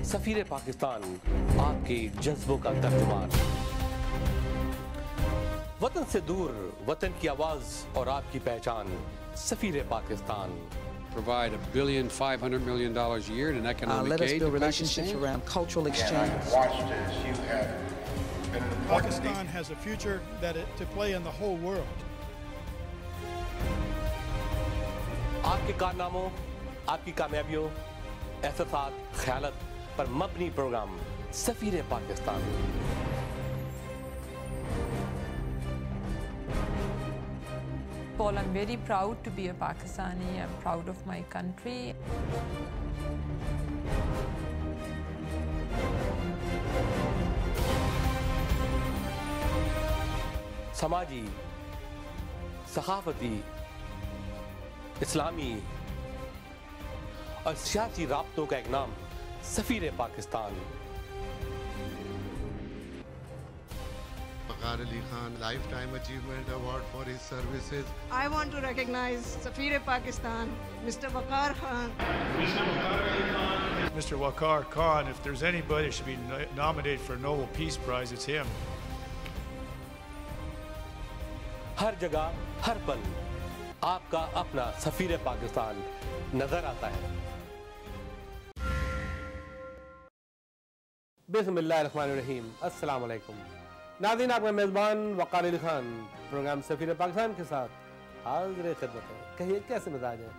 सफीर पाकिस्तान, आपके जज्बों का तर्जुमान। वतन से दूर, वतन की आवाज और आपकी पहचान, सफीर Pakistan. Provide $1.5 billion a year in economic let us aid build to relationships Pakistan. around cultural exchange. Pakistan has a future to play in the whole world. आपके कारनामों, आपकी कामयाबियों, एहसासात, ख्यालत पर मबनी programme Safeer Pakistan. Paul, I'm very proud to be a Pakistani. I'm proud of my country. समाजी, सखाफती, इस्लामी और सियासी राब्तों का एक नाम सफीर Pakistan. Waqar Ali Khan Lifetime Achievement Award for his services. I want to recognize Safir Pakistan, Mr. Waqar Khan. Mr. Waqar Khan, if there's anybody who should be nominated for a Nobel Peace Prize, it's him. हर जगह, हर पल आपका अपना सफीर पाकिस्तान नजर आता है। बिस्मिल्लाहिर्रहमानिर्रहीम, अस्सलाम वालेकुम। नाज़रीन, आपका मेज़बान वक़ार अली खान प्रोग्राम सफीर पाकिस्तान के साथ हाज़िर खिदमत है। कहिए कैसे मिजाज है?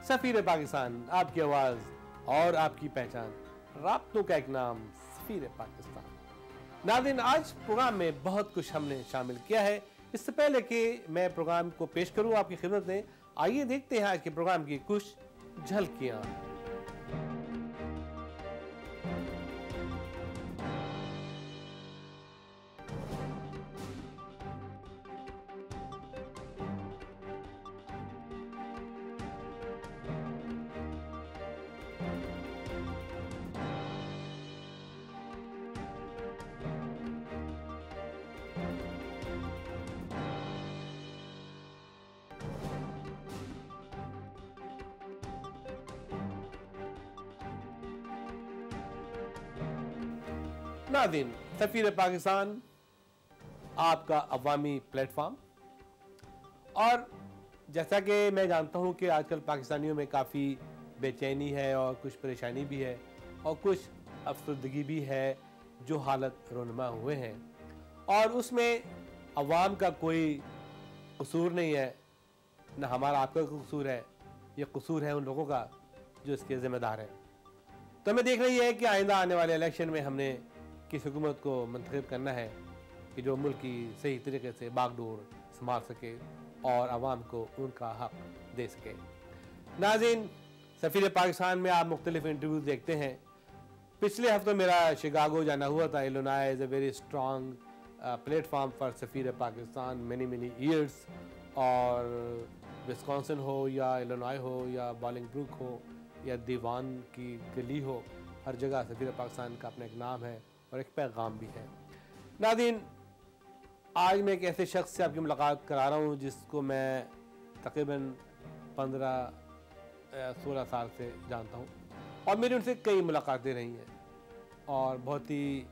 सफीर पाकिस्तान, आपकी आवाज़ और आपकी पहचान, राब्तों का एक नाम सफीर पाकिस्तान। नाज़रीन, आज प्रोग्राम में बहुत कुछ हमने शामिल किया है। इससे पहले कि मैं प्रोग्राम को पेश करूं आपकी खिदमत में, आइए देखते हैं आज के प्रोग्राम की कुछ झलकियां। नाज़रीन, सफीर पाकिस्तान आपका अवामी प्लेटफॉर्म, और जैसा कि मैं जानता हूं कि आजकल पाकिस्तानियों में काफ़ी बेचैनी है और कुछ परेशानी भी है और कुछ अफसरदगी भी है, जो हालत रोनमा हुए हैं, और उसमें अवाम का कोई कसूर नहीं है, न हमारा आपका कसूर है। ये कसूर है उन लोगों का जो इसके ज़िम्मेदार हैं। तो हमें देखना ये है कि आइंदा आने वाले इलेक्शन में हमने किस हुकूमत को मंतखब करना है कि जो मुल्क की सही तरीके से बागडोर संभाल सके और आवाम को उनका हक दे सके। नाज़रीन, सफीर पाकिस्तान में आप मुख्तलिफ इंटरव्यूज़ देखते हैं। पिछले हफ्ते मेरा शिकागो जाना हुआ था। Illinois is a very strong platform for Safeer Pakistan many years, और विस्कॉन्सिन हो या इलिनॉय हो या बॉलिंगब्रुक हो या दीवान की गली हो, हर जगह सफीर पाकिस्तान का अपना एक नाम है और एक पैगाम भी है। नाज़रीन, आज मैं एक ऐसे शख्स से आपकी मुलाकात करा रहा हूँ जिसको मैं तकरीबन 15-16 साल से जानता हूँ, और मेरी उनसे कई मुलाकातें रही हैं, और बहुत ही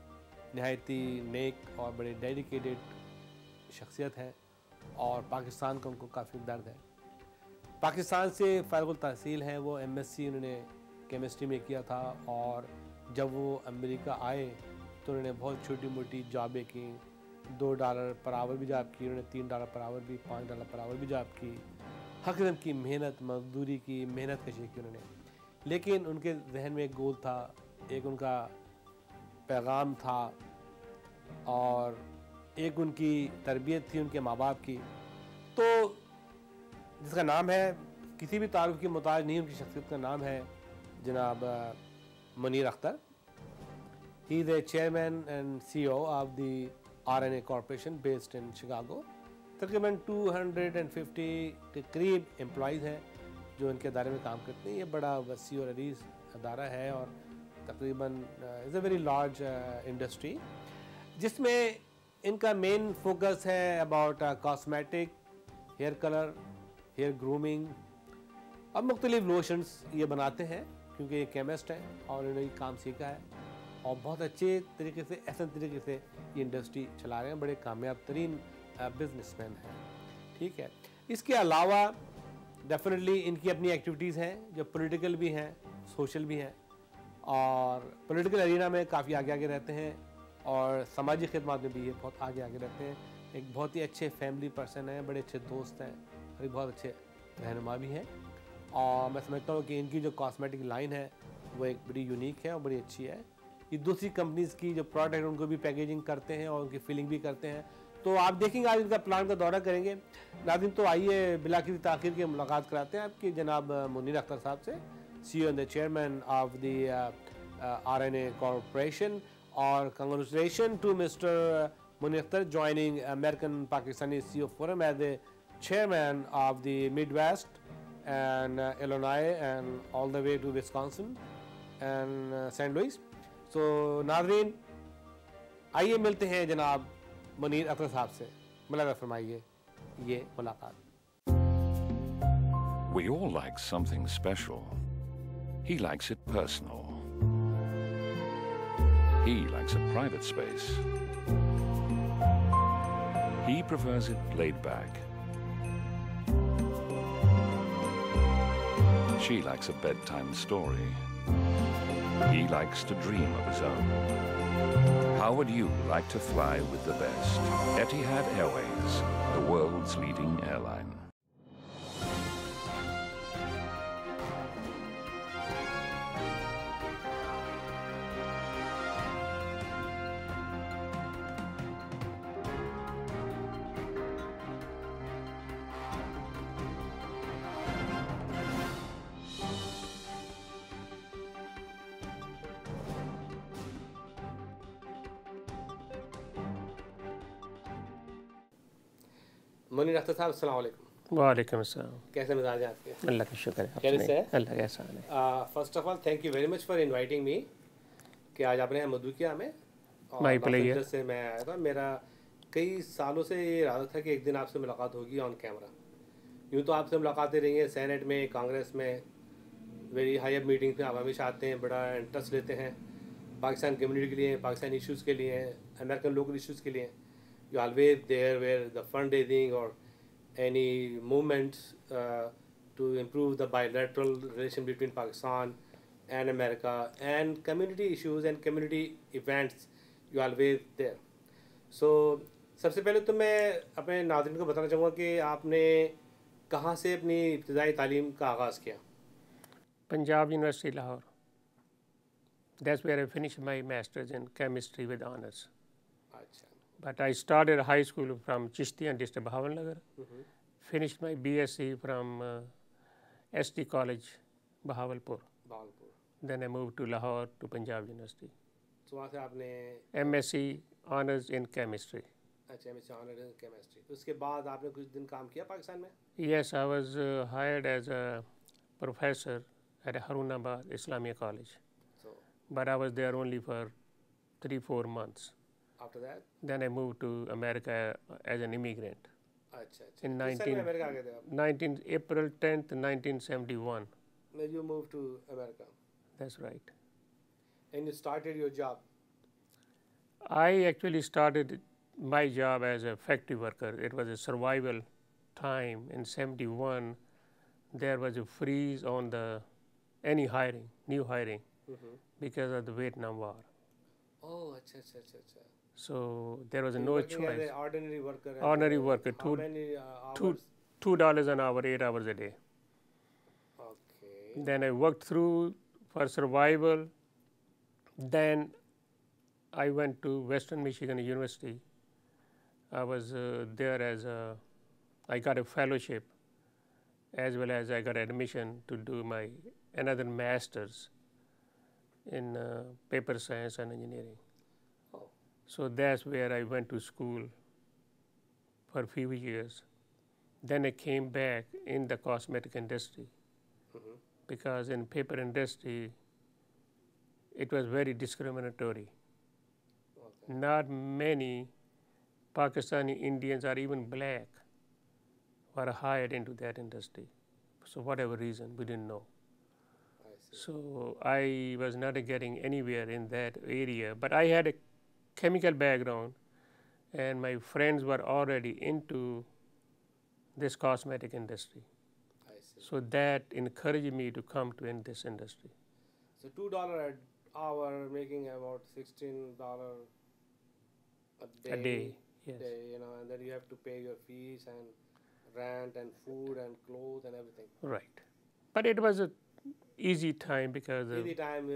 नहायती नेक और बड़े डेडिकेटेड शख्सियत है, और पाकिस्तान का उनको काफ़ी दर्द है। पाकिस्तान से फ़ारिग़ुल तहसील हैं वो, MSc उन्होंने केमिस्ट्री में किया था, और जब वो अमेरिका आए तो उन्होंने बहुत छोटी मोटी जॉबें की। $2 पर आवर भी जॉब की उन्होंने, $3 पर आवर भी, $5 पर आवर भी जॉब की। हर किस्म की मेहनत मजदूरी की, मेहनत कशी की उन्होंने, लेकिन उनके जहन में एक गोल था, एक उनका पैगाम था, और एक उनकी तरबियत थी उनके माँ बाप की, तो जिसका नाम है, किसी भी तारुफ की मोहताज नहीं, उनकी शख्सियत का नाम है जनाब Munir Akhtar. He is a chairman and CEO of the RNA Corporation based in Chicago. तकरीबन 250 के करीब एम्प्लॉइज़ हैं जो इनके अदारे में काम करते हैं। ये बड़ा वसी और अरीज़ अदारा है, और तकरीबन is a very large industry, जिसमें इनका मेन फोकस है about cosmetic, hair colour, hair grooming और मुख्तलिफ लोशंस ये बनाते हैं, क्योंकि ये केमिस्ट हैं और इन्होंने काम सीखा है। और बहुत अच्छे तरीके से, ऐसे तरीके से ये इंडस्ट्री चला रहे हैं, बड़े कामयाब तरीन बिजनेसमैन हैं, ठीक है। इसके अलावा डेफिनेटली इनकी अपनी एक्टिविटीज़ हैं जो पॉलिटिकल भी हैं, सोशल भी हैं, और पॉलिटिकल एरिना में काफ़ी आगे आगे रहते हैं, और समाजी खिदमत में भी ये बहुत आगे आगे रहते हैं। एक बहुत ही अच्छे फैमिली पर्सन हैं, बड़े अच्छे दोस्त हैं, और एक बहुत अच्छे रहनुमा भी हैं। और मैं समझता हूँ कि इनकी जो कॉस्मेटिक लाइन है वो एक बड़ी यूनिक है और बड़ी अच्छी है। ये दूसरी कंपनीज़ की जो प्रोडक्ट है उनको भी पैकेजिंग करते हैं और उनकी फिलिंग भी करते हैं। तो आप देखेंगे, आज इनका प्लांट का दौरा करेंगे नाज़रीन। तो आइए बिला किसी ताख़ीर के मुलाकात कराते हैं आपकी जनाब मुनीर अख्तर साहब से, CEO and the chairman of the RNA corporation. और congratulation to mister Munir Akhter joining American Pakistani CEO Forum as the chairman of the Midwest and Illinois and all the way to Wisconsin and St. Louis. So नाज़रीन आइए मिलते हैं जनाब मुनीर अख्तर साहब से, मुलाकात फरमाइए ये मुलाकात। We all like something special. He likes it personal. He likes a private space. He prefers it laid back. She likes a bedtime story. He likes to dream of his own. How would you like to fly with the best? Etihad Airways, the world's leading airline. Munir Akhtar साहब अस्सलाम वालेकुम। वालेकुम अस्सलाम। कैसे मिजाज हैं आपके? अल्लाह का शुक्र है। कैसे से है? अल्लाह का एहसान है। First of all thank you very much for inviting me कि आज आपने मधु किया हमें। My pleasure. से मैं आया था, मेरा कई सालों से ये इरादा था कि एक दिन आपसे मुलाकात होगी ऑन कैमरा। यूँ तो आपसे मुलाकातें रही हैं सेनेट में, कांग्रेस में, वेरी हाई अप मीटिंग्स में आप हमेशा आते हैं, बड़ा इंटरेस्ट लेते हैं पाकिस्तान कम्युनिटी के लिए, पाकिस्तान इश्यूज़ के लिए, अमेरिकन लोकल इश्यूज़ के लिए। You always there where the fundraising or any movements to improve the bilateral relation between Pakistan and America and community issues and community events, you always there. So सबसे पहले तो मैं अपने नाज़रीन को बताना चाहूँगा कि आपने कहाँ से अपनी इब्तिदाई तालीम का आगाज़ किया? Punjab university Lahore. That's where I finished my masters in chemistry with honors. अच्छा। But I started high school from Chishtiya district Bahawalnagar. Finished my BSc from SD College, Bahawalpur. Bahawalpur. Then I moved to Lahore to Punjab University. तो वहाँ से आपने MSc honors in chemistry. अच्छा MSc honour in chemistry. उसके बाद आपने कुछ दिन काम किया पाकिस्तान में? Yes, I was hired as a professor at Harunabad Islamic College. So But I was there only for 3-4 months. after that? Then I moved to America as an immigrant. अच्छा अच्छा। In किस साल में अमेरिका आ गए थे आप? 19 April 10th, 1971. When you moved to America That's right. and you started your job. I actually started my job as a factory worker. It was a survival time in 71. There was a freeze on the any hiring, new hiring, because of the Vietnam War. Oh, अच्छा अच्छा अच्छा अच्छा। So there was So no you're working as choice. an ordinary worker. and, Ordinary worker, How many hours? $2 an hour, 8 hours a day. Okay. Then I worked through for survival. Then I went to Western Michigan University. I was there as I got a fellowship as well as I got admission to do my another master's in paper science and engineering. Oh. So that's where I went to school for a few years. Then I came back in the cosmetic industry because in paper industry it was very discriminatory. Okay. Not many Pakistani Indians or even black were hired into that industry. So whatever reason, we didn't know. I So I was not getting anywhere in that area, but I had a chemical background, and my friends were already into this cosmetic industry. I see. So that encouraged me to come to in this industry. So $2 an hour, making about $16 a day. Yes. You know, and then you have to pay your fees and rent and food and clothes and everything. Right. But it was a easy time because Easy time,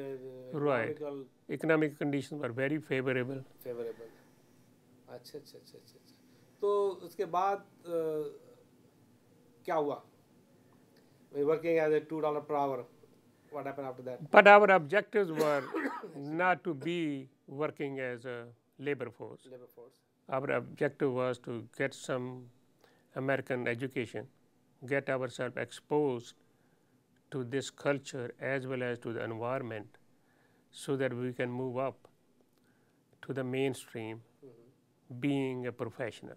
right. economical, economic conditions were very favorable. favorable. अच्छा अच्छा अच्छा अच्छा अच्छा. तो उसके बाद क्या हुआ? We were working as a $2 per hour. What happened after that? But our objectives were not to be working as a labor force. Labor force. Our objective was to get some American education, get ourselves exposed to this culture as well as to the environment, so that we can move up to the mainstream, being a professional.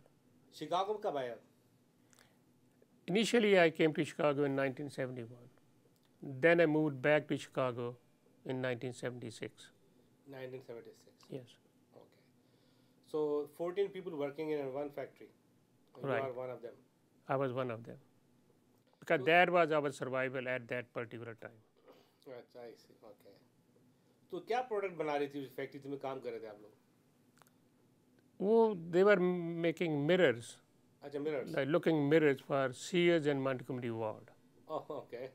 Chicago में कब आया? Initially, I came to Chicago in 1971. Then I moved back to Chicago in 1976. 1976. Yes. Okay. So 14 people working in one factory. You Right. are one of them. I was one of them. Because that was our survival at that particular time. अच्छा, I see. Okay. तो क्या product बना रही थी उस factory में काम कर रहे थे आप लोग? Oh, they were making mirrors, अच्छा, mirrors. like looking mirrors for Sears and Montgomery Ward. Oh, okay.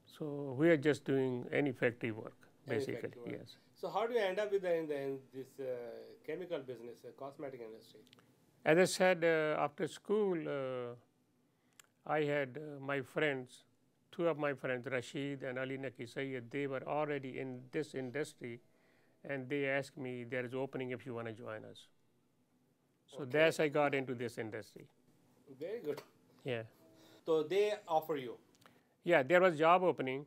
So we are just doing any factory work, Any basically. factory work. Yes. So how do you end up with in this chemical business, cosmetic industry? As I said, after school, I had my friends, two of my friends, Rashid and Ali Naki Sayyed, they were already in this industry, and they asked me, there is opening if you want to join us. So that's I got into this industry. Very good. Yeah. So they offer you. Yeah, there was job opening,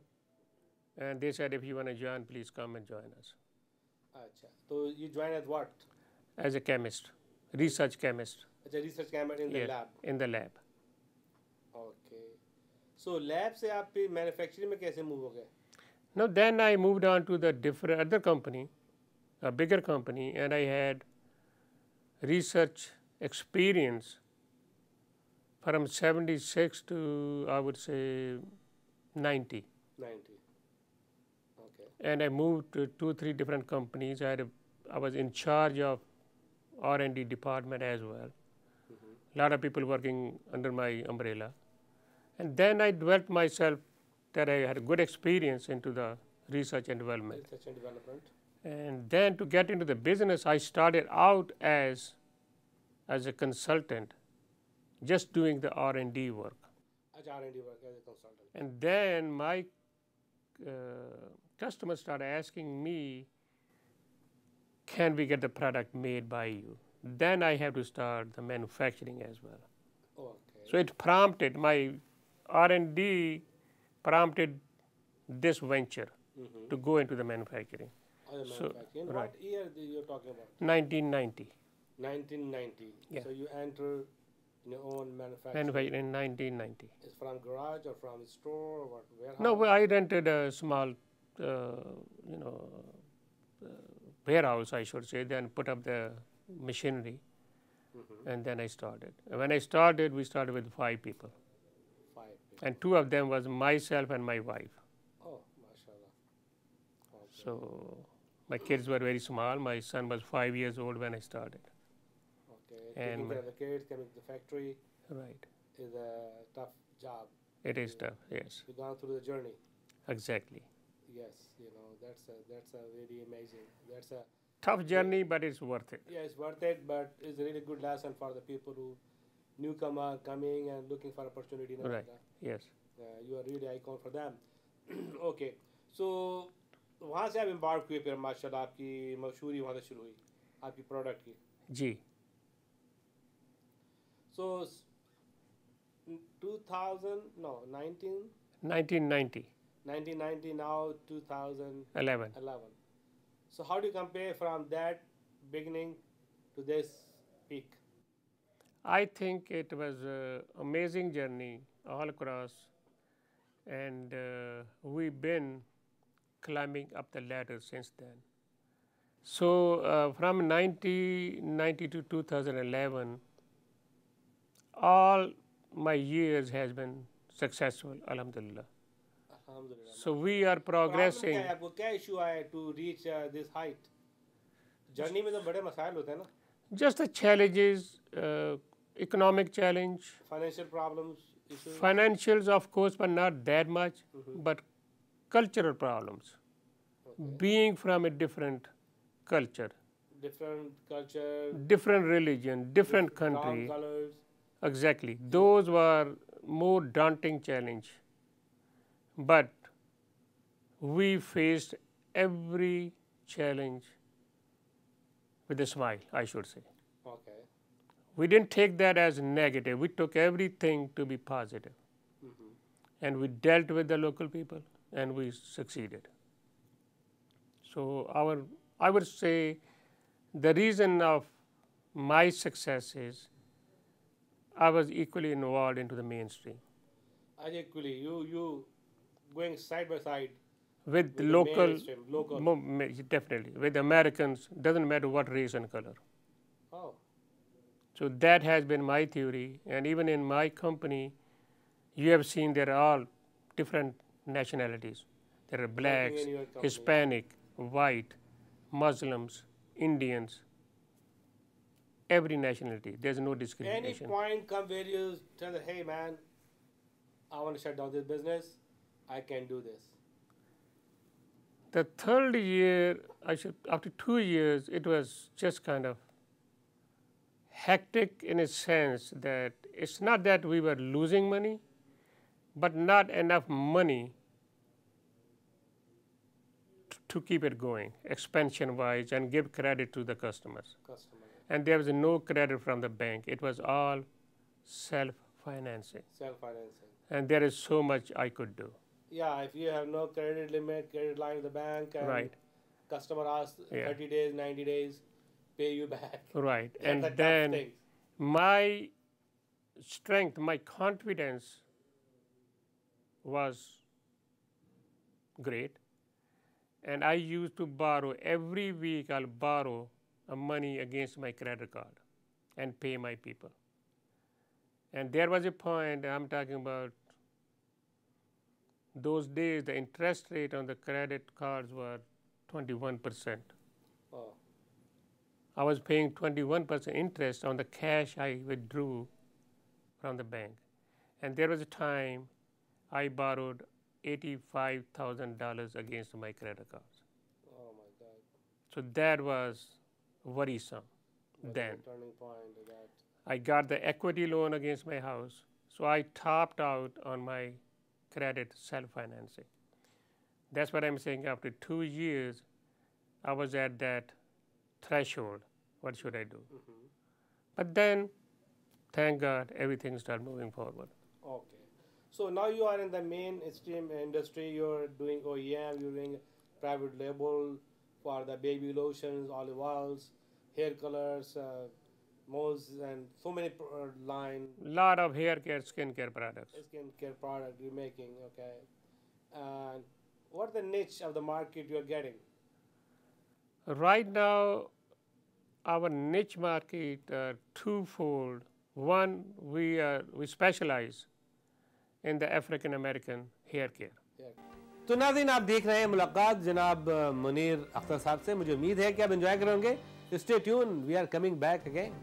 and they said, if you want to join, please come and join us. अच्छा. So you join as what? As a chemist, research chemist. अच्छा, research camera in the Yes, lab. in the lab. Okay. So lab से आप फिर manufacturing में कैसे move हो गए? Now then I moved on to the different other company, a bigger company, and I had research experience from 76 to, I would say, 90. 90. Okay. And I moved to 2-3 different companies. I was in charge of R&D department as well. A lot of people working under my umbrella. And then I developed myself that I had a good experience into the research and development. Research and development. And then to get into the business, I started out as a consultant, just doing the R&D work. अच्छा, R&D work as a consultant. And then my customers started asking me, can we get the product made by you? Then I have to start the manufacturing as well. Okay. So it prompted, my R&D prompted this venture to go into the manufacturing. Other So, manufacturing. right. What year you're talking about? 1990. 1990. Yeah. So you enter in your own manufacturing. Manufacturing in 1990. It's from garage or from store or what? Warehouse? No, well, I rented a small, warehouse, I should say, then put up the machinery, and then I started. And when I started, we started with 5 people. 5 people. And 2 of them was myself and my wife. Oh, mashallah. Okay. So my kids were very small. My son was 5 years old when I started. Okay. And Taking care of the kids, coming to the factory Right. is a tough job. It is tough, yes, You've gone through the journey. exactly. Yes, that's a really amazing. That's a Tough journey, but it's worth it. yeah, it's worth it, but it's a really good lesson for the people who newcomer coming and looking for opportunity in Right, America. yes. You are really icon for them. Okay, so वहाँ से आप embark हुए फिर माशाल्लाह आपकी मशहूरी वहाँ से शुरू हुई आपकी प्रोडक्ट की. G. So 19 1990, 1990 now 2011. 11. So how do you compare from that beginning to this peak? I think it was an amazing journey all across, and we've been climbing up the ladder since then. So from 1990 to 2011, all my years has been successful, alhamdulillah. Alhamdulillah. So we are progressing. Problem क्या है आपको, क्या issue आया to reach this height? Journey में तो बड़े मसाइल होते हैं ना. Just the challenges, economic challenge. Financial problems, issues. Financials, of course, but not that much, but cultural problems. Being from a different culture, different religion, different country. Brown colors. Exactly. Those were more daunting challenge. But we faced every challenge with a smile, I should say. Okay. We didn't take that as negative. We took everything to be positive. And we dealt with the local people and we succeeded. So I would say the reason of my success is I was equally involved into the mainstream. Equally, you going side by side with the local, mainstream, local. Definitely, with Americans, doesn't matter what race and color. Oh. So that has been my theory, and even in my company, you have seen there are all different nationalities. There are blacks, Hispanic, white, Muslims, Indians, every nationality. There's no discrimination. Any point come where you tell them, hey man, I want to shut down this business, I can do this. The third year, after 2 years, it was just kind of hectic in a sense that it's not that we were losing money, but not enough money to keep it going, expansion-wise, and give credit to the customers. And there was no credit from the bank. It was all self-financing. Self-financing. And there is so much I could do. Yeah, if you have no credit limit, credit line with the bank, and customer asks 30 days, 90 days, pay you back. Right. And then my strength, my confidence was great. And I used to borrow, every week I'll borrow money against my credit card and pay my people. And there was a point, I'm talking about those days, the interest rate on the credit cards were 21%. Oh. I was paying 21% interest on the cash I withdrew from the bank. And there was a time I borrowed $85,000 against my credit cards. Oh my God. So that was worrisome then. Turning point of that. I got the equity loan against my house, so I topped out on my credit self-financing. That's what I'm saying. After 2 years, I was at that threshold. What should I do? But then, thank God, everything started moving forward. Okay. So now you are in the mainstream industry. You're doing OEM, you're doing private label for the baby lotions, olive oils, hair colors, mousse, and so many line. Lot of hair care, skin care products. Skin care product you're making, okay. And what's the niche of the market you're getting? Right now, our niche market twofold. One, we specialize in the African American hair care. तो नाज़रीन, आप देख रहे हैं मुलाकात जनाब मुनीर अख्तर साहब से. मुझे उम्मीद है कि आप एंजॉय करेंगे. Stay tuned. We are coming back again.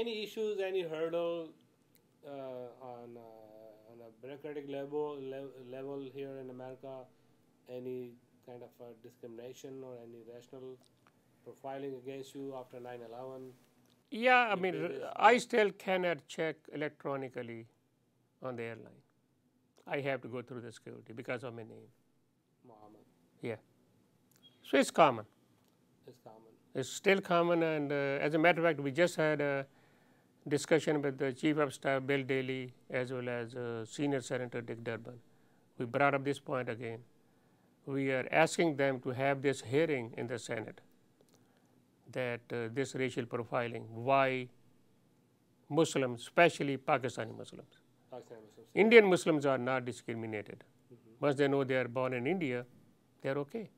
Any issues, any hurdle on a bureaucratic level here in America? Any kind of discrimination or any rational profiling against you after 9/11? Yeah, I mean, I still cannot check electronically on the airline. I have to go through the security because of my name. Muhammad. Yeah. So it's common. It's common. It's still common, and as a matter of fact, we just had a discussion with the Chief of Staff Bill Daley as well as Senior Senator Dick Durbin. We brought up this point again. We are asking them to have this hearing in the Senate that this racial profiling, why Muslims, especially Pakistani Muslims. Indian Muslims are not discriminated. Once they know they are born in India, they are okay.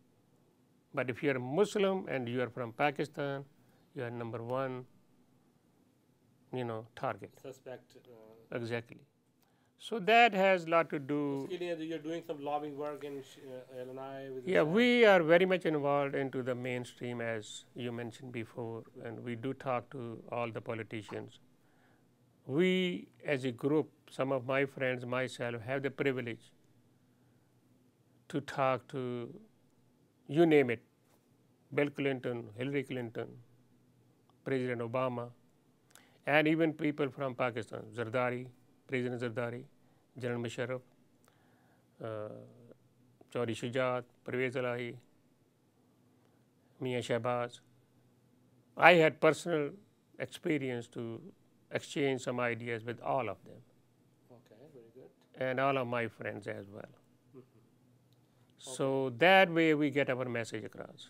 But if you are a Muslim and you are from Pakistan, you are number one, target. Suspect. Exactly. So that has a lot to do. You're doing some lobbying work in Illinois. Yeah, we are very much involved into the mainstream, as you mentioned before, and we do talk to all the politicians. We, as a group, some of my friends, myself, have the privilege to talk to, you name it, Bill Clinton, Hillary Clinton, President Obama, and even people from Pakistan, Zardari, President Zardari, General Musharraf, Chaudhry Shujaat, Pervez Elahi, Mian Shahbaz. I had personal experience to exchange some ideas with all of them. Okay, very good. And all of my friends as well. So that way we get our message across.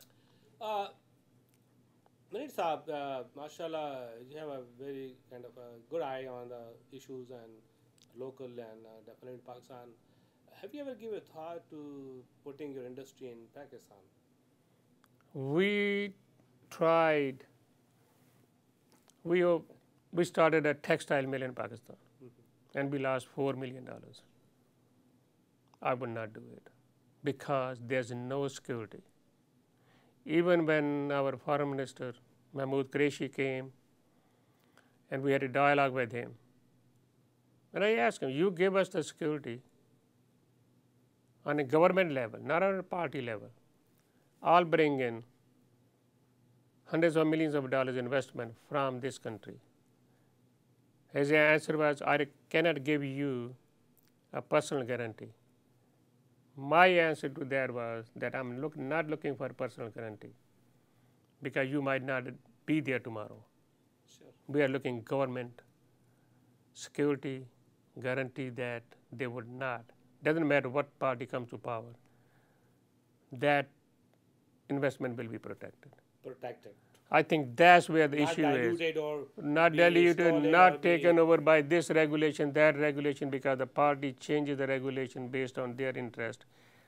Munir Saab, mashallah, you have a very kind of a good eye on the issues and local and definitely Pakistan. Have you ever given thought to putting your industry in Pakistan? We tried. We started a textile mill in Pakistan, and we lost $4 million. I would not do it because there's no security. Even when our foreign minister, Mahmood Qureshi, came and we had a dialogue with him, and I asked him, you give us the security on a government level, not on a party level. I'll bring in hundreds of millions of dollars investment from this country. His answer was, I cannot give you a personal guarantee. My answer to that was that I'm not looking for a personal guarantee because you might not be there tomorrow. Sure. We are looking government security guarantee that they would not. Doesn't matter what party comes to power, that investment will be protected. Protected. I think that's where the issue is. Not diluted, not taken over by this regulation, that regulation, because the party changes the regulation based on their interest.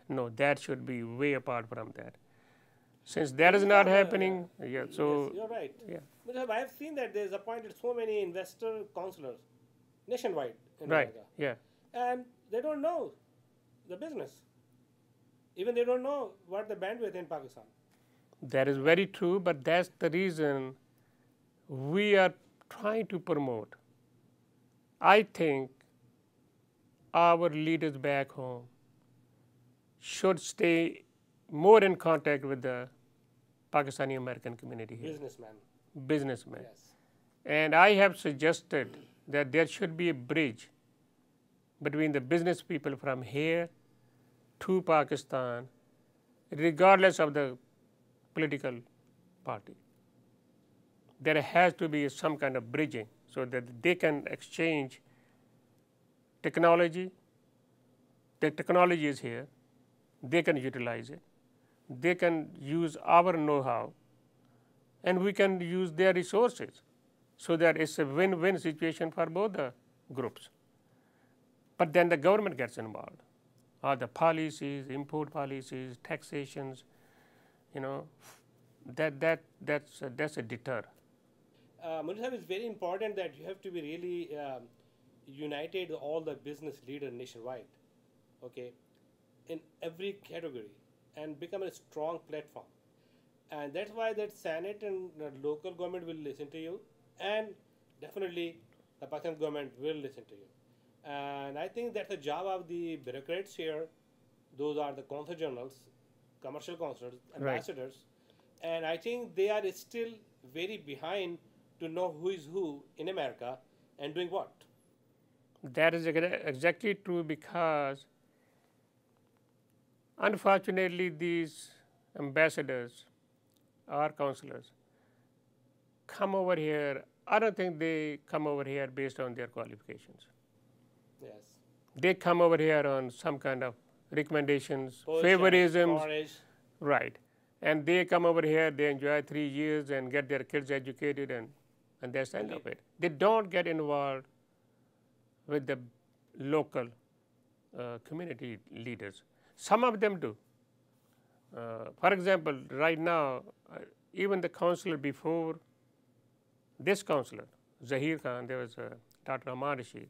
No, that should be way apart from that. Since that is not happening, so. Yes, you're right. Yeah. Because I have seen that there's appointed so many investor counselors nationwide in Right, America. yeah. And they don't know the business. Even they don't know what the bandwidth in Pakistan. That is very true, but that's the reason we are trying to promote. I think our leaders back home should stay more in contact with the Pakistani American community here. Businessmen. Yes. And I have suggested that there should be a bridge between the business people from here to Pakistan, regardless of the political party. There has to be some kind of bridging so that they can exchange technology. The technology is here. They can utilize it. They can use our know-how, and we can use their resources so that it's a win-win situation for both the groups. But then the government gets involved. All the policies, import policies, taxations, that's a deter. Munir, it's very important that you have to be really united all the business leaders nationwide, okay, in every category, and become a strong platform. And that's why that Senate and the local government will listen to you, and definitely the Pakistan government will listen to you. And I think that's the job of the bureaucrats here. Those are the consul generals, commercial consuls, ambassadors. Right. And I think they are still very behind to know who is who in America and doing what. That is exactly true, because unfortunately these ambassadors or consulars come over here. I don't think they come over here based on their qualifications. Yes. They come over here on some kind of recommendations, Positions, favorisms, coverage. right. And they come over here, they enjoy 3 years and get their kids educated, and that's the end of it. They don't get involved with the local community leaders. Some of them do. For example, right now, even the counselor before this counselor, Zahir Khan, there was Dr. Amar Rashid,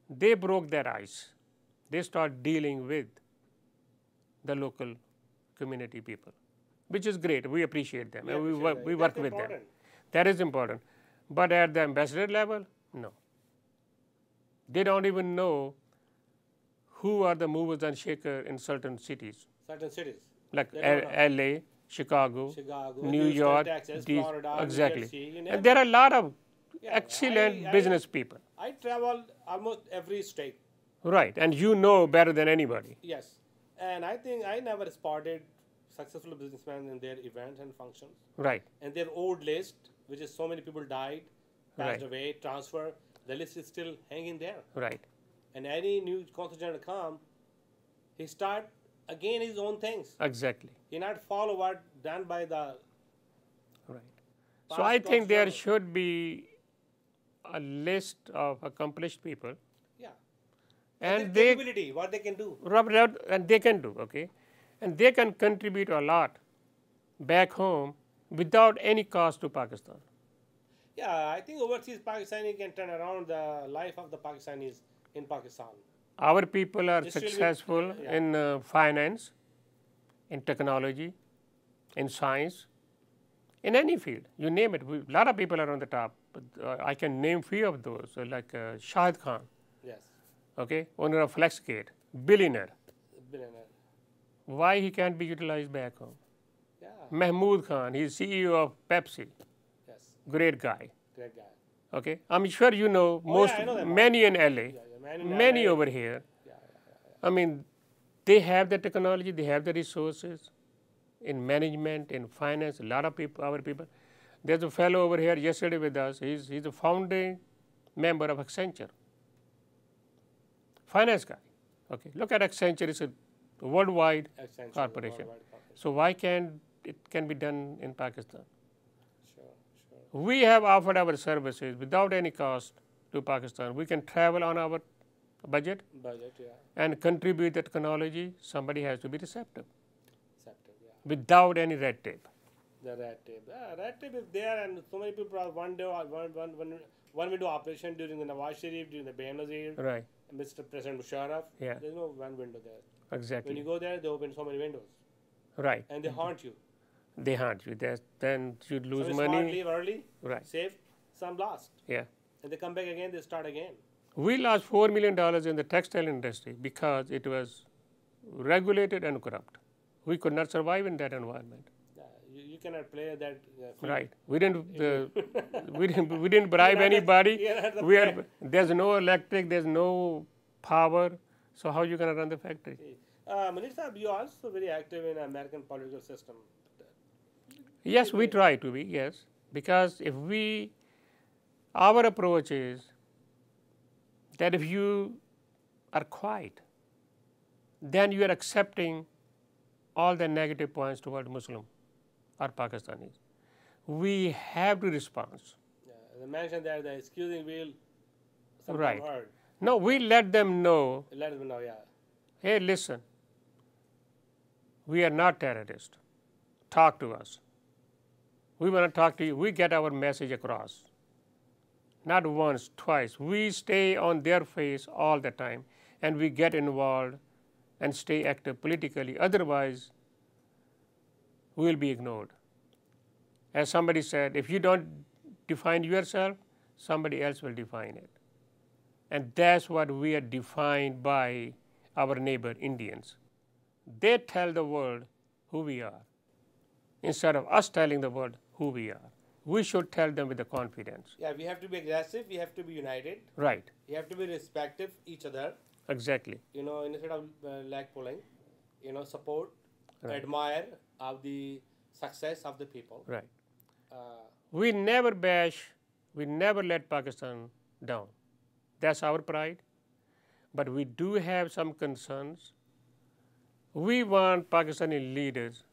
they broke their ice. They start dealing with the local community people, which is great. We appreciate them, and we work with them. That is important. But at the ambassador level, no. They don't even know who are the movers and shakers in certain cities. Certain cities. Like LA, Chicago, New York, Texas, Florida, exactly. New Jersey, And there are a lot of excellent business people. I travel almost every state. Right, and you know better than anybody. Yes, and I think I never spotted successful businessmen in their events and functions. Right. And their old list, which is so many people died, passed Right. away, transfer, the list is still hanging there. Right. And any new consul general come, he start again his own things. Exactly. He not follow what done by the. Right. past So I think there consul should be a list of accomplished people, Yeah. and their they capability, what they can do. and they can do, okay, and they can contribute a lot back home without any cost to Pakistan. Yeah, I think overseas Pakistani can turn around the life of the Pakistanis in Pakistan. Our people are This will be- successful yeah. in finance, in technology, in science, in any field. You name it. A lot of people are on the top. But, I can name few of those, like Shahid Khan, Yes. okay, owner of Flexgate, billionaire. Billionaire. Why he can't be utilized back home? Yeah. Mahmood Khan, he's CEO of Pepsi, Yes. great guy. Great guy. Okay, I'm sure you know most, I know them all. many in LA, Yeah, many in many LA. over here. Yeah. I mean, they have the technology, they have the resources in management, in finance. A lot of people, our people. There's a fellow over here yesterday with us. He's a founding member of Accenture, finance guy. Okay, look at Accenture. It's a worldwide Accenture, corporation. worldwide corporation. So why can't it can be done in Pakistan? Sure. We have offered our services without any cost to Pakistan. We can travel on our budget Budget, yeah. and contribute the technology. Somebody has to be receptive Accepted, yeah. without any red tape. The red tape. Yeah, red tape is there, and so many people are one window operation during the Nawaz Sharif, during the Benazir, Right, Mr. President Musharraf. Yeah. There's no one window there. When exactly. you go there, they open so many windows, Right, and they haunt you. they haunt you. Then you lose Some smart money. leave early, Right, save, some lost, yeah. and they come back again. They start again. We lost $4 million in the textile industry because it was regulated and corrupt. We could not survive in that environment. You cannot play that. Field. Right. We didn't bribe anybody. you're not the We player. there's no electric. There's no power. So how you gonna run the factory? Munir Sahib, you are also very active in American political system. Yes, we try to be. Yes, because our approach is that if you are quiet, then you are accepting all the negative points toward Muslim or Pakistanis. We have to respond. Yeah, they mentioned that the excusing wheel. Something Right. heard. No, we let them know, Let them know. Yeah. hey, listen, we are not terrorists. Talk to us. We want to talk to you. We get our message across. Not once, twice. We stay on their face all the time, and we get involved and stay active politically. Otherwise, we will be ignored. As somebody said, if you don't define yourself, somebody else will define it. And that's what we are defined by our neighbor Indians. They tell the world who we are instead of us telling the world who we are. we should tell them with the confidence. Yeah, we have to be aggressive. We have to be united. Right, We have to be respectful each other. exactly. You know, instead of leg pulling, you know, support, Right. admire of the success of the people. Right. Uh, We never bash, we never let Pakistan down. That's our pride. But we do have some concerns. We want Pakistani leaders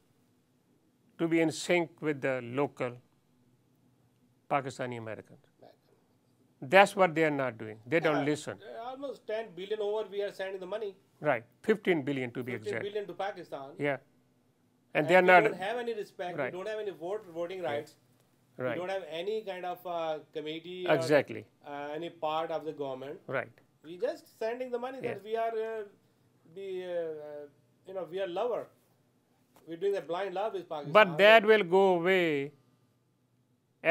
to be in sync with the local Pakistani Americans. That's what they are not doing. They don't listen. Almost 10 billion over we are sending the money. Right, 15 billion to be 15 exact. billion to Pakistan. Yeah. And And they are we not. don't have any respect. Right. We don't have any voting rights. Right. We don't have any kind of committee or Exactly. any part of the government. Right. We just sending the money Yeah. that we are, you know, we are lover. We're doing a blind love with Pakistan. But that will go away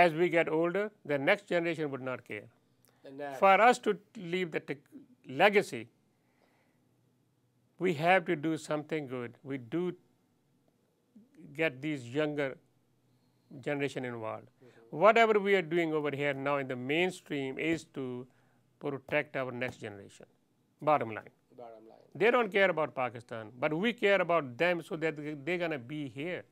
as we get older. The next generation would not care. And that- For us to leave the legacy, we have to do something good. We do get these younger generation involved. Whatever we are doing over here now in the mainstream is to protect our next generation. Bottom line. Bottom line. They don't care about Pakistan, but we care about them so that they're going to be here.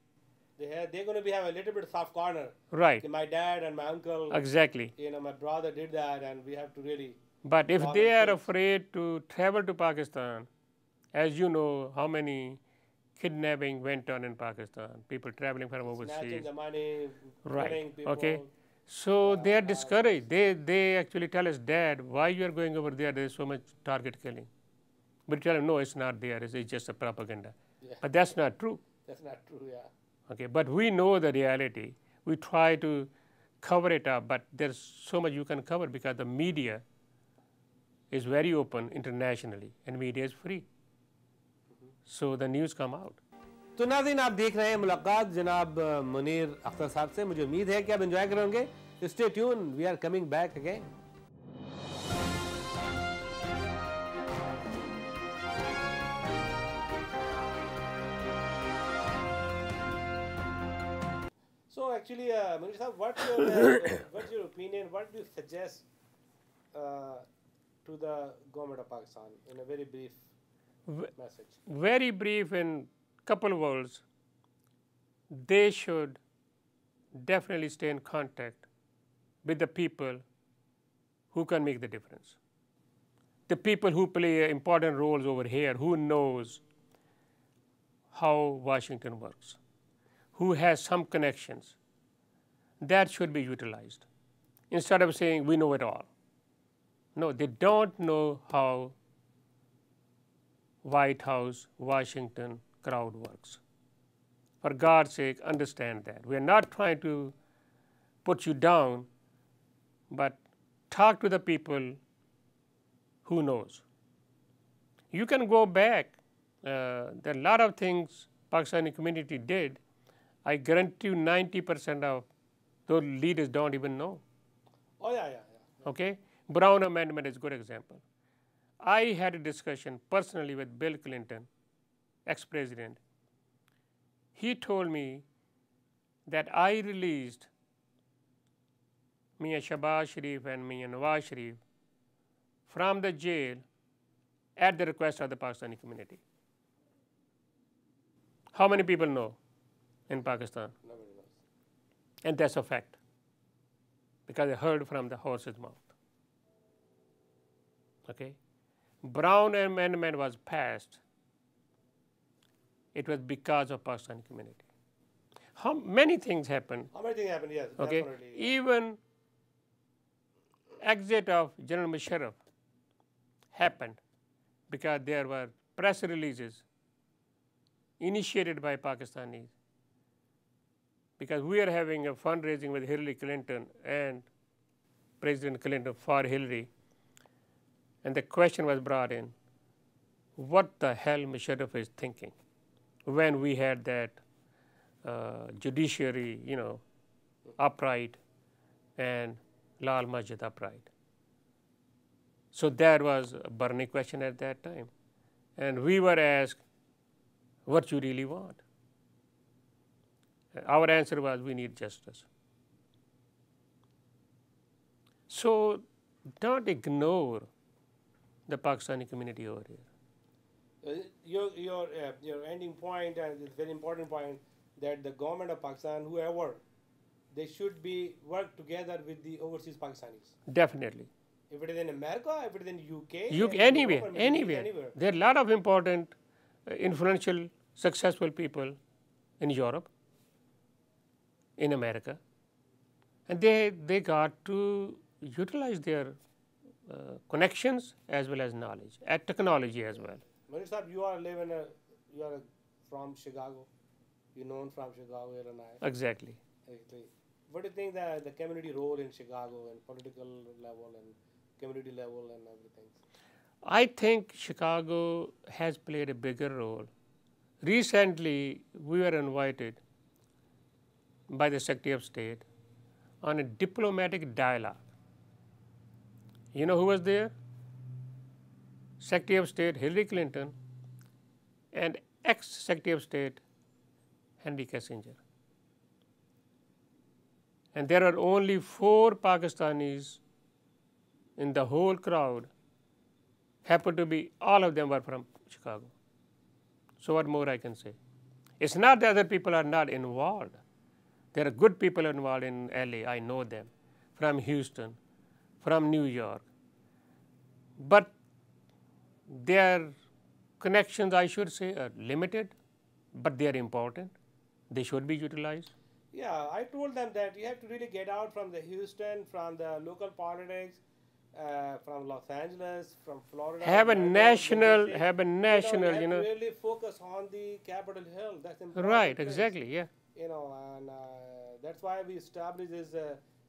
They're going to have a little bit soft corner. Right. My dad and my uncle, Exactly. you know, my brother did that, and we have to really. But if Lot they of are things. afraid to travel to Pakistan, as you know, how many kidnapping went on in Pakistan, people traveling from Snatching overseas. the money, Right. killing people. Okay. So they are discouraged. They actually tell us, Dad, why you are going over there? There is so much target killing. But we tell them, no, it's not there. It's just a propaganda. Yeah. But that's not true. That's not true, yeah. Okay. But we know the reality. We try to cover it up, but there's so much you can cover because the media is very open internationally and media is free. So the news come out. तो नाज़रीन आप देख रहे हैं मुलाकात जनाब मुनीर अख्तर साहब से. मुझे उम्मीद है कि आप एंजॉय करेंगे. Stay tune, we are coming back again. So actually, Munir Sahab, what's your opinion? What do you suggest to the government of Pakistan in a very brief message? Very brief in couple words, they should definitely stay in contact with the people who can make the difference. The people who play important roles over here, who knows how Washington works, who has some connections, that should be utilized. Instead of saying we know it all. No, they don't know how White House, Washington crowd works. For God's sake, understand that. We are not trying to put you down, but talk to the people who knows. You can go back. There are a lot of things Pakistani community did. I guarantee you 90% of those leaders don't even know. Oh, yeah. Okay? Brown Amendment is a good example. I had a discussion personally with Bill Clinton, ex-president. He told me that I released Mia Shahbaz Sharif and Mia Nawaz Sharif from the jail at the request of the Pakistani community. How many people know in Pakistan? Nobody knows. And that's a fact, because I heard from the horse's mouth. Okay? Brown Amendment was passed. It was because of Pakistani community. How many things happened? How many things happened? Yes, Okay? definitely. Even exit of General Musharraf happened because there were press releases initiated by Pakistanis, because we are having a fundraising with Hillary Clinton and President Clinton for Hillary, and the question was brought in, what the hell Musharraf is thinking when we had that judiciary, upright and Lal Masjid upright. So that was a burning question at that time. And we were asked, what you really want? Our answer was, we need justice. So don't ignore the Pakistani community over here. Your ending point, and it's a very important point, that the government of Pakistan, whoever, they should be work together with the overseas Pakistanis. Definitely. If it is in America, if it is in UK, Anywhere, Europe, or anywhere. There are a lot of important, influential, successful people in Europe, in America, and they got to utilize their connections as well as knowledge, and technology as well. Munir Sahab, you are from Chicago. You're known from Chicago, Illinois. Exactly. What do you think that the community role in Chicago and political level and community level and everything? I think Chicago has played a bigger role. Recently, we were invited by the Secretary of State on a diplomatic dialogue. You know who was there? Secretary of State Hillary Clinton and ex-Secretary of State Henry Kissinger. And there are only 4 Pakistanis in the whole crowd. Happen to be, all of them were from Chicago. So what more I can say? It's not that other people are not involved. There are good people involved in LA, I know them, from Houston, from New York. But their connections, I should say, are limited, but they are important. They should be utilized. Yeah, I told them that you have to really get out from the Houston, from the local politics, from Los Angeles, from Florida. Have a national, you know. Really focus on the Capitol Hill. That's important. Right, exactly, yeah. You know, and that's why we established this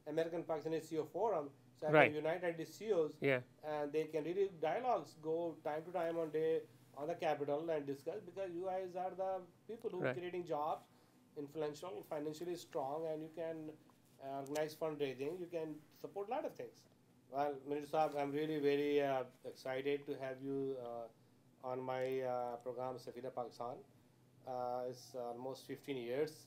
American Pakistani CEO Forum. So Right. United the CEOs, Yeah. and they can really dialogues go time to time on the Capitol and discuss, because you guys are the people who are Right. creating jobs, influential, financially strong, and you can organize fundraising. You can support a lot of things. Well, Munir Sahab, I'm really very excited to have you on my program Safira Pakistan. It's almost 15 years.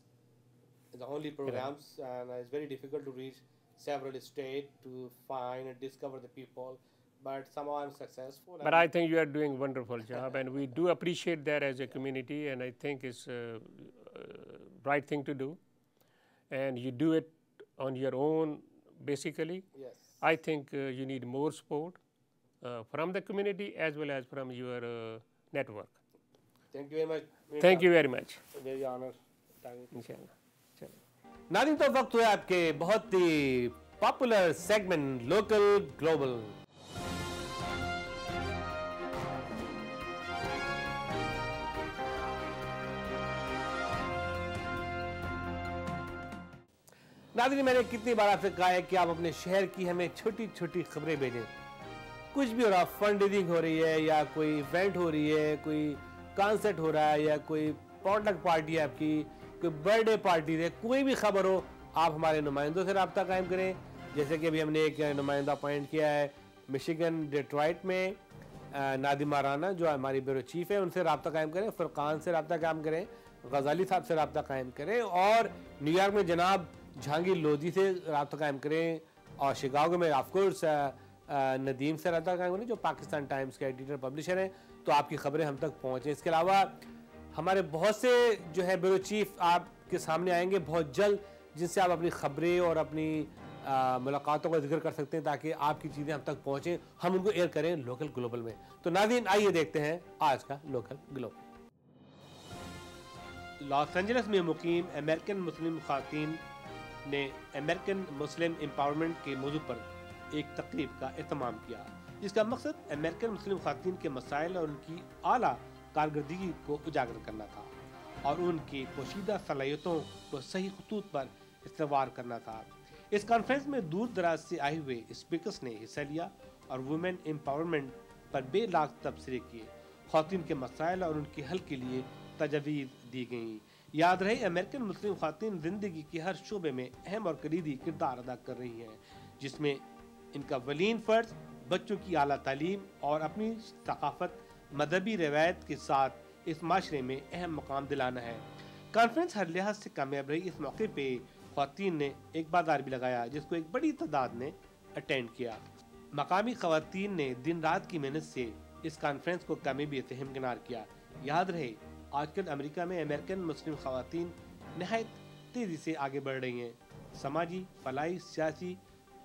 It's the only programs, and it's very difficult to reach several states to find and discover the people. But somehow I'm successful. But I think you are doing a wonderful job, and we do appreciate that as a community, and I think it's a right thing to do. And you do it on your own, basically. Yes. I think you need more support from the community as well as from your network. Thank you very much. Thank you very much. Very honored. Inshallah. नाज़रीन, तो वक्त हुआ आपके बहुत ही popular segment local global. नाज़रीन, मैंने कितनी बार आपसे कहा है कि आप अपने शहर की हमें छोटी छोटी खबरें भेजें। कुछ भी हो रहा, फंड रेजिंग हो रही है, या कोई इवेंट हो रही है, कोई कॉन्सर्ट हो रहा है, या कोई पॉटलक पार्टी है आपकी, कोई बर्थडे पार्टी है, कोई भी खबर हो, आप हमारे नुमाइंदों से रब्ता कायम करें। जैसे कि अभी हमने एक नुमाइंदा अपॉइंट किया है मिशिगन डेट्रॉइट में, नादिमा राना जो हमारी ब्यूरो चीफ है, उनसे रब्ता कायम करें। फुरकान से रब्ता कायम करें, गजाली साहब से रब्ता कायम करें, और न्यूयॉर्क में जनाब जहांगीर लोधी से रब्ता कायम करें, और शिकागो में ऑफकोर्स नदीम से रब्ता कायम करें जो पाकिस्तान टाइम्स के एडिटर पब्लिशर हैं, तो आपकी खबरें हम तक पहुँचें। इसके अलावा हमारे बहुत से जो है ब्यूरो चीफ आपके सामने आएंगे बहुत जल्द, जिनसे आप अपनी खबरें और अपनी मुलाकातों का जिक्र कर सकते हैं, ताकि आपकी चीज़ें हम तक पहुँचें, हम उनको एयर करें लोकल ग्लोबल में। तो नाज़रीन, आइए देखते हैं आज का लोकल ग्लोबल। लॉस एंजलिस में मुकीम अमेरिकन मुस्लिम ख़वातीन ने अमेरिकन मुस्लिम एम्पावरमेंट के मौजू पर एक तकरीब का एहतमाम किया, जिसका मकसद अमेरिकन मुस्लिम ख़वातीन के मसाइल और उनकी आला कारकर्दगी को उजागर करना था, और उनकी पोशीदा सलाहियतों को सही खतूत पर इस्तेमाल करना था। इस कॉन्फ्रेंस में दूर दराज से आए हुए स्पीकर्स ने हिस्सा लिया और वुमेन एम्पावरमेंट पर बेलाग तबसरे किए। ख़वातीन के मसाइल और उनके हल के लिए तजवीज़ दी गई। याद रहे, अमेरिकन मुस्लिम ख़वातीन ज़िंदगी के हर शोबे में अहम और कलीदी किरदार अदा कर रही हैं, जिसमें इनका वलीन फ़र्ज बच्चों की आला तालीम और अपनी सकाफ़त मजहबी रवायत के साथ इस माशरे में अहम मकाम दिलाना है। कॉन्फ्रेंस हर लिहाज से कामयाब रही। इस मौके पे ख़वातीन ने एक बाजार भी लगाया, जिसको एक बड़ी तादाद ने अटेंड किया। मकामी खवातीन ने दिन रात की मेहनत से इस कॉन्फ्रेंस को कामयाबी से हमकिनार किया। याद रहे, आजकल अमेरिका में अमेरिकन मुस्लिम खवातीन नहायत तेजी से आगे बढ़ रही हैं। समाजी, फलाई, सियासी,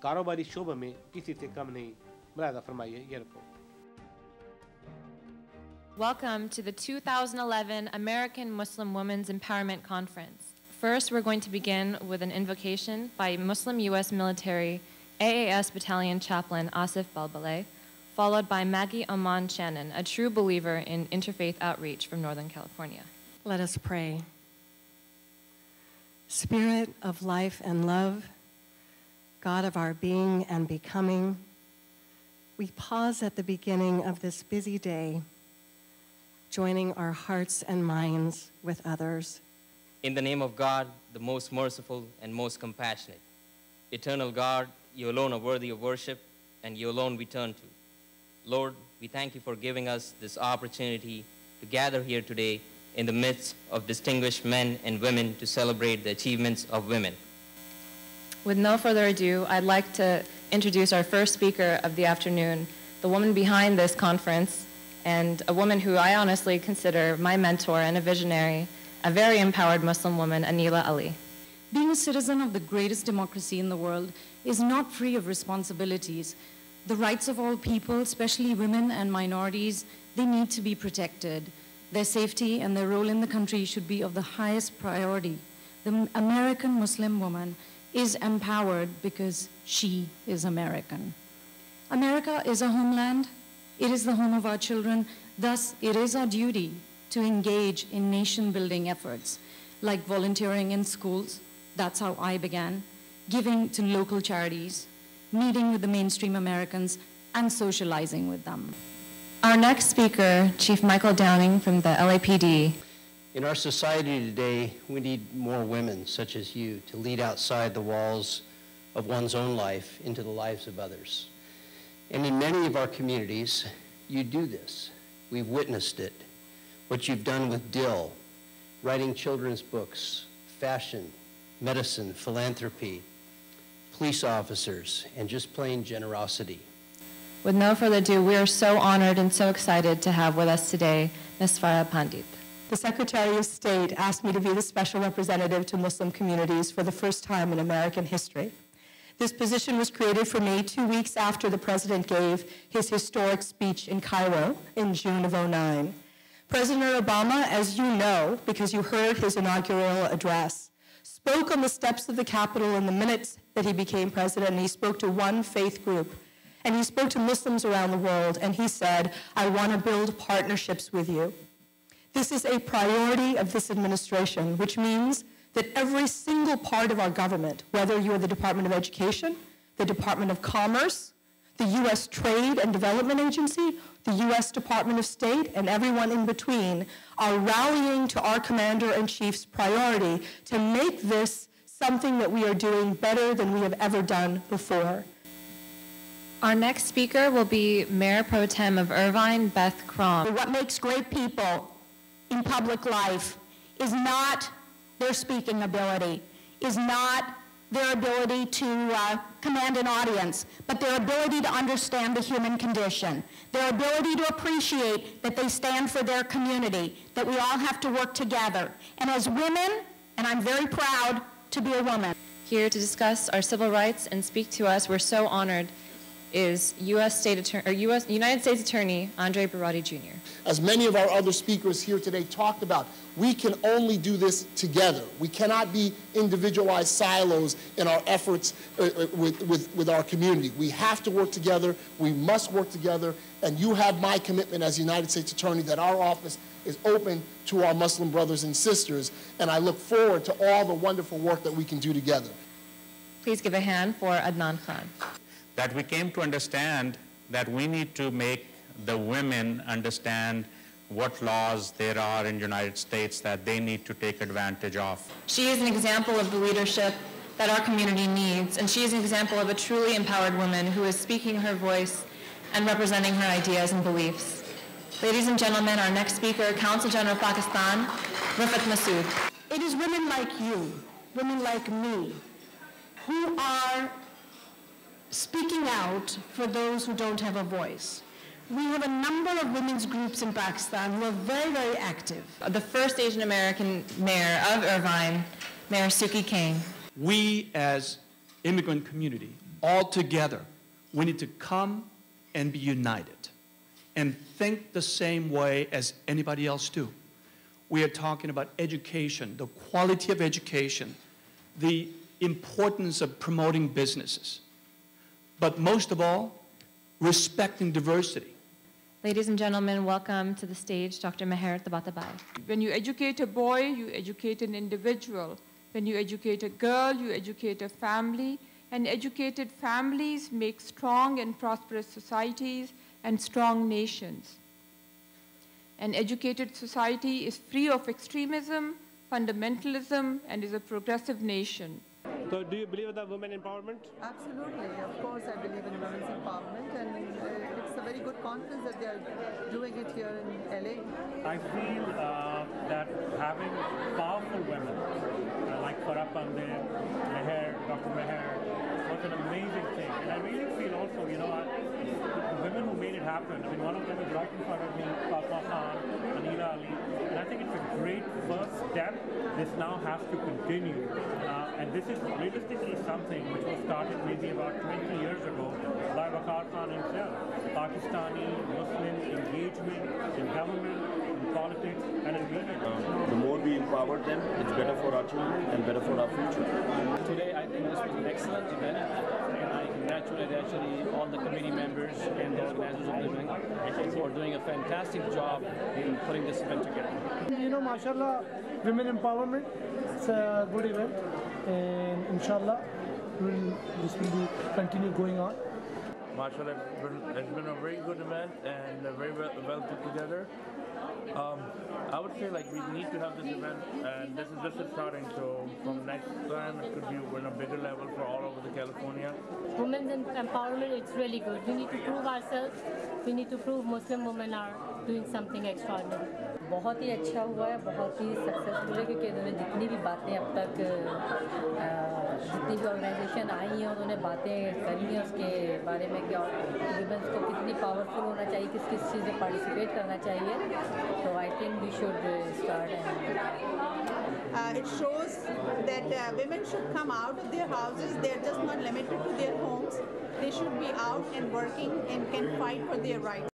कारोबारी शोबे में किसी से कम नहीं। मुलाहिजा फरमाइए ये report. Welcome to the 2011 American Muslim Women's Empowerment Conference. First, we're going to begin with an invocation by Muslim U.S. military AAS Battalion Chaplain Asif Balbaleh, followed by Maggie Aman Shannon, a true believer in interfaith outreach from Northern California. Let us pray. Spirit of life and love, God of our being and becoming, we pause at the beginning of this busy day, joining our hearts and minds with others. In the name of God, the most merciful and most compassionate. Eternal God, you alone are worthy of worship, and you alone we turn to. Lord, we thank you for giving us this opportunity to gather here today in the midst of distinguished men and women to celebrate the achievements of women. With no further ado, I'd like to introduce our first speaker of the afternoon, the woman behind this conference, and a woman who I honestly consider my mentor and a visionary, a very empowered Muslim woman, Anila Ali. Being a citizen of the greatest democracy in the world is not free of responsibilities. The rights of all people, especially women and minorities, they need to be protected. Their safety and their role in the country should be of the highest priority. The American Muslim woman is empowered because she is American. America is a homeland. It is the home of our children. Thus, it is our duty to engage in nation-building efforts, like volunteering in schools. That's how I began, giving to local charities, meeting with the mainstream Americans, and socializing with them. Our next speaker, Chief Michael Downing from the LAPD. In our society today, we need more women such as you to lead outside the walls of one's own life into the lives of others. And in many of our communities, you do this. We've witnessed it. What you've done with Dill, writing children's books, fashion, medicine, philanthropy, police officers, and just plain generosity. With no further ado, we are so honored and so excited to have with us today Ms. Farah Pandit. The Secretary of State asked me to be the special representative to Muslim communities for the first time in American history. This position was created for me 2 weeks after the President gave his historic speech in Cairo in June of '09. President Obama, as you know, because you heard his inaugural address, spoke on the steps of the Capitol in the minutes that he became president, and he spoke to one faith group. And he spoke to Muslims around the world, and he said, I want to build partnerships with you. This is a priority of this administration, which means that every single part of our government, whether you're the Department of Education, the Department of Commerce, the U.S. Trade and Development Agency, the U.S. Department of State, and everyone in between, are rallying to our Commander-in-Chief's priority to make this something that we are doing better than we have ever done before. Our next speaker will be Mayor Pro Tem of Irvine, Beth Crom. What makes great people in public life is not their speaking ability, is not their ability to command an audience, but their ability to understand the human condition, their ability to appreciate that they stand for their community, that we all have to work together. And as women, and I'm very proud to be a woman. Here to discuss our civil rights and speak to us, we're so honored, is United States Attorney Andre Barati Jr. As many of our other speakers here today talked about, we can only do this together. We cannot be individualized silos in our efforts with our community. We have to work together. We must work together. And you have my commitment as United States Attorney that our office is open to our Muslim brothers and sisters. And I look forward to all the wonderful work that we can do together. Please give a hand for Adnan Khan. That we came to understand that we need to make the women understand what laws there are in the United States that they need to take advantage of. She is an example of the leadership that our community needs, and she is an example of a truly empowered woman who is speaking her voice and representing her ideas and beliefs. Ladies and gentlemen, our next speaker, Consul General of Pakistan, Rifat Masood. It is women like you, women like me, who are speaking out for those who don't have a voice. We have a number of women's groups in Pakistan who are very, very active. The first Asian American mayor of Irvine, Mayor Suki King. We as immigrant community, all together, we need to come and be united and think the same way as anybody else do. We are talking about education, the quality of education, the importance of promoting businesses, but most of all, respecting diversity. Ladies and gentlemen, welcome to the stage Dr. Meher Tabatabai. When you educate a boy, you educate an individual. When you educate a girl, you educate a family. And educated families make strong and prosperous societies and strong nations. An educated society is free of extremism, fundamentalism, and is a progressive nation. So do you believe in the women empowerment? Absolutely. Of course I believe in women's empowerment, and it's a very good conference that they are doing it here in LA. I feel that having powerful women like Farah Pandey, Meher, Dr. Meher, was an amazing thing. And I really feel also, you know, the women who made it happen, I mean, one of them is right in front of me, Fatma Khan, Anila Ali, and I think it's a great first step. This now has to continue. And this is realistically something which was started maybe about 20 years ago by Waqar Khan himself. Pakistani Muslim engagement in government, in politics, and in media. The more we empower them, it's better for our children and better for our future. Today, I think this was an excellent event, and I congratulate actually all the committee members and the organizers of the event who are doing a fantastic job in putting this event together. You know, mashallah, women empowerment, it's a good event, and inshallah, this will be continue going on. Mashallah, it's been a very good event and very well put together. I would say like we need to have this event, and this is just a starting. So from next time, it could be on a bigger level for all over the California. Women's empowerment, it's really good. We need to prove ourselves. We need to prove Muslim women are doing something extraordinary. बहुत ही अच्छा हुआ है, बहुत ही successful है, क्योंकि उन्होंने जितनी भी बातें अब तक जितनी भी ऑर्गेनाइजेशन आई हैं उन्होंने बातें करी हैं उसके बारे में कि वुमेन्स को कितनी पावरफुल होना चाहिए, किस किस चीज़ में पार्टिसिपेट करना चाहिए. तो I think we should start. It shows that women should come out of their houses. They are just not limited to their homes. They should be out and working and can fight for their rights.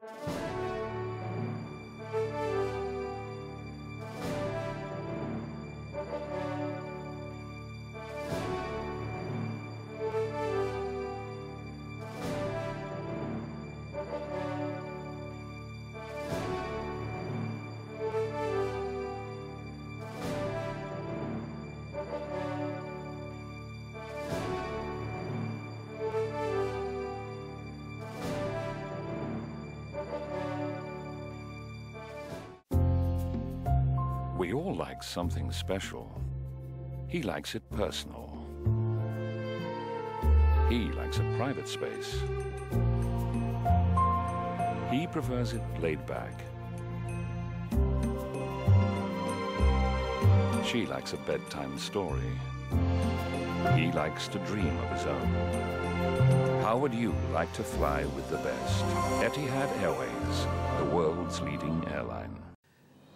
We all like something special. He likes it personal. He likes a private space. He prefers it laid back. She likes a bedtime story. He likes to dream of his own. How would you like to fly with the best? Etihad Airways, the world's leading airline.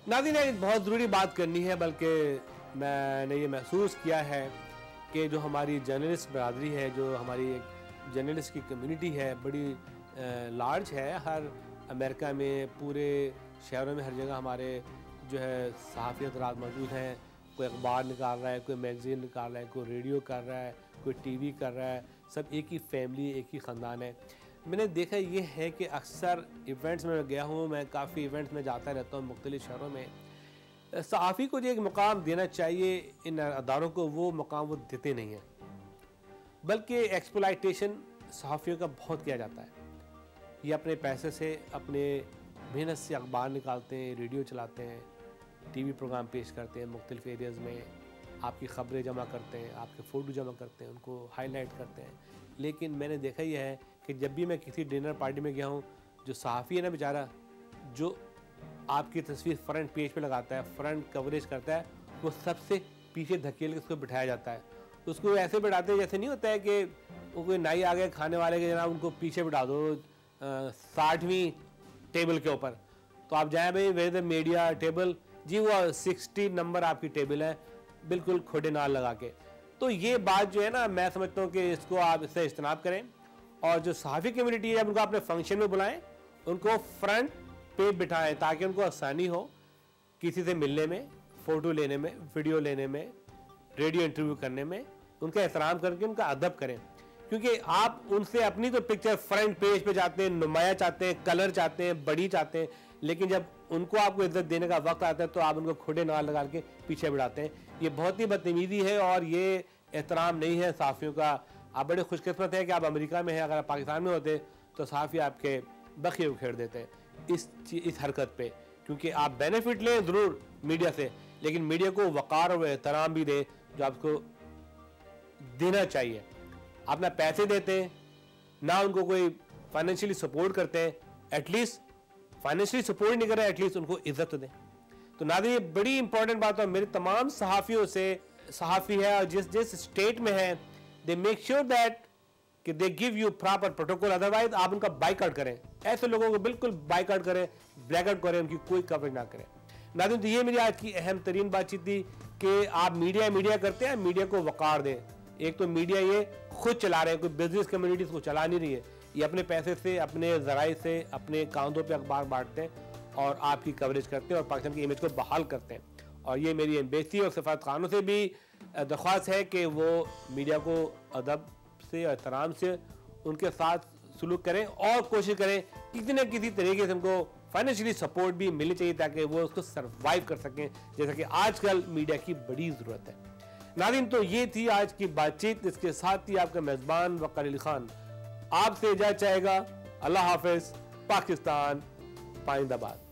नाज़रीन, एक बहुत ज़रूरी बात करनी है, बल्कि मैंने ये महसूस किया है कि जो हमारी जर्नलिस्ट बरादरी है, जो हमारी एक जर्नलिस्ट की कम्युनिटी है, बड़ी लार्ज है. हर अमेरिका में पूरे शहरों में हर जगह हमारे जो है सहाफ़ी हज़रात मौजूद हैं. कोई अखबार निकाल रहा है, कोई मैगज़ीन निकाल रहा है, कोई रेडियो कर रहा है, कोई टीवी कर रहा है. सब एक ही फैमिली, एक ही ख़ानदान है. मैंने देखा ये है कि अक्सर इवेंट्स में गया हूँ, मैं काफ़ी इवेंट्स में जाता रहता हूँ मुख्तलिफ़ शहरों में. सहाफ़ी को जो एक मुकाम देना चाहिए इन अदारोों को, वो मुकाम वो देते नहीं हैं, बल्कि एक्सप्लॉयटेशन सहाफ़ियों का बहुत किया जाता है. ये अपने पैसे से, अपने मेहनत से अखबार निकालते हैं, रेडियो चलाते हैं, टीवी प्रोग्राम पेश करते हैं, मुख्तलिफ़ एरियाज़ में आपकी ख़बरें जमा करते हैं, आपके फ़ोटो जमा करते हैं, उनको हाईलाइट करते हैं. लेकिन मैंने देखा यह है कि जब भी मैं किसी डिनर पार्टी में गया हूँ, जो सहाफ़ी है ना बेचारा, जो आपकी तस्वीर फ्रंट पेज पे लगाता है, फ्रंट कवरेज करता है, वो सबसे पीछे धकेल के उसको बिठाया जाता है. तो उसको ऐसे बिठाते जैसे नहीं होता है कि वो कोई नाई आ गए खाने वाले के, जनाब उनको पीछे बिठा दो 60वीं टेबल के ऊपर, तो आप जाएं भाई वेयर द मीडिया टेबल, जी वो 60 नंबर आपकी टेबल है, बिल्कुल खोटे नाल लगा के। तो ये बात जो है ना, मैं समझता हूँ कि इसको आप इससे इज्तनाब करें, और जो सहाफ़ी कम्युनिटी है उनको अपने फंक्शन में बुलाएं, उनको फ्रंट पे बिठाएं ताकि उनको आसानी हो किसी से मिलने में, फ़ोटो लेने में, वीडियो लेने में, रेडियो इंटरव्यू करने में, उनका एहतराम करके उनका अदब करें। क्योंकि आप उनसे अपनी तो पिक्चर फ्रंट पेज पे जाते हैं, नुमाया चाहते हैं, कलर चाहते हैं, बड़ी चाहते हैं, लेकिन जब उनको आपको इज्जत देने का वक्त आता है तो आप उनको खुदे नाल लगा के पीछे बिठाते हैं। ये बहुत ही बदतमीजी है और ये एहतराम नहीं है सहाफ़ियों का। आप बड़े खुशकिस्मत हैं कि आप अमेरिका में हैं, अगर आप पाकिस्तान में होते तो सहाफ़ी आपके बखिए उखेड़ देते इस हरकत पे, क्योंकि आप बेनिफिट लें ज़रूर मीडिया से, लेकिन मीडिया को वक़ार और एहतराम भी दें जो आपको देना चाहिए। आप ना पैसे देते हैं, ना उनको कोई फाइनेंशियली सपोर्ट करते हैं, एटलीस्ट फाइनेंशियली सपोर्ट नहीं कर रहे, एटलीस्ट उनको इज्जत दें। तो नाज़रीन ये बड़ी इंपॉर्टेंट बात है, मेरे तमाम सहाफ़ियों से, सहाफ़ी है और जिस स्टेट में है, दे मेक श्योर दैट कि they give you proper protocol, otherwise आप उनका बाइकआउट करें, ऐसे लोगों को बिल्कुल बाइकआउट करें, ब्लैकआउट करें, उनकी कोई कवरेज ना करें। नाज़रीन तो ये मेरी आज की अहम तरीन बातचीत थी कि आप मीडिया करते हैं, मीडिया को वक़ार दें। एक तो मीडिया ये खुद चला रहे हैं, कोई बिजनेस कम्युनिटीज़ को चला नहीं रही है, ये अपने पैसे से, अपने ज़राए से, अपने कांधों पे अखबार बांटते हैं और आपकी कवरेज करते हैं और पाकिस्तान की इमेज को बहाल करते हैं। और ये मेरी एम्बेसी और सफारत खानों से भी दरख्वास्त है कि वो मीडिया को अदब से और एहतराम से उनके साथ सलूक करें और कोशिश करें किसी न किसी तरीके से उनको फाइनेंशियली सपोर्ट भी मिलनी चाहिए ताकि वो उसको सर्वाइव कर सकें, जैसा कि आजकल मीडिया की बड़ी ज़रूरत है। नाज़रीन तो ये थी आज की बातचीत, इसके साथ ही आपका मेज़बान वक़ार अली खान आपसे इजाज़त चाहेगा। अल्लाह हाफ़िज़, पाकिस्तान पाइंदाबाद।